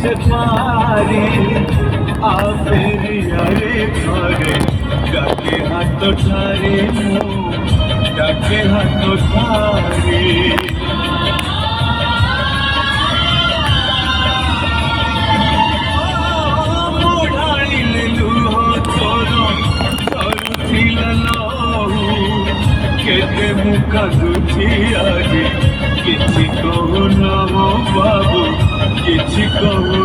से पारी आ फेरियारे घरे डाके हाथ ठारी डाके हाथ ठारी केते मुखा दुखियारी किछि कहू न हो बाबू किछि कहू